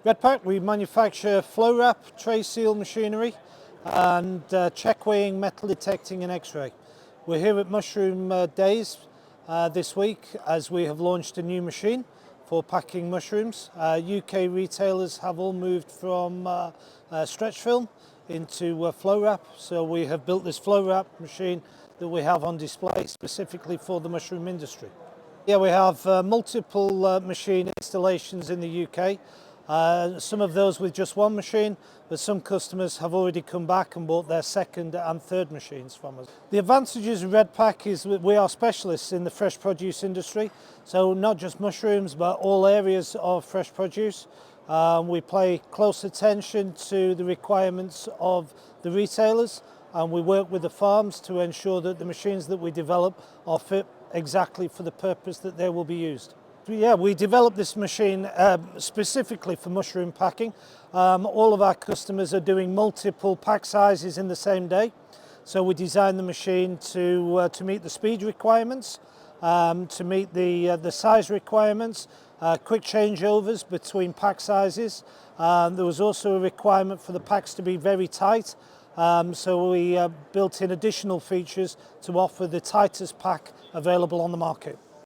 RedPack, we manufacture flow wrap, tray seal machinery and check weighing, metal detecting and x-ray. We're here at Mushroom Days this week as we have launched a new machine for packing mushrooms. UK retailers have all moved from stretch film into flow wrap, so we have built this flow wrap machine that we have on display specifically for the mushroom industry. Yeah, we have multiple machine installations in the UK. Some of those with just one machine, but some customers have already come back and bought their second and third machines from us. The advantages of RedPack is that we are specialists in the fresh produce industry, so not just mushrooms but all areas of fresh produce. We pay close attention to the requirements of the retailers, and we work with the farms to ensure that the machines that we develop are fit exactly for the purpose that they will be used. Yeah, we developed this machine specifically for mushroom packing. All of our customers are doing multiple pack sizes in the same day, so we designed the machine to meet the speed requirements, to meet the size requirements, quick changeovers between pack sizes. There was also a requirement for the packs to be very tight, so we built in additional features to offer the tightest pack available on the market.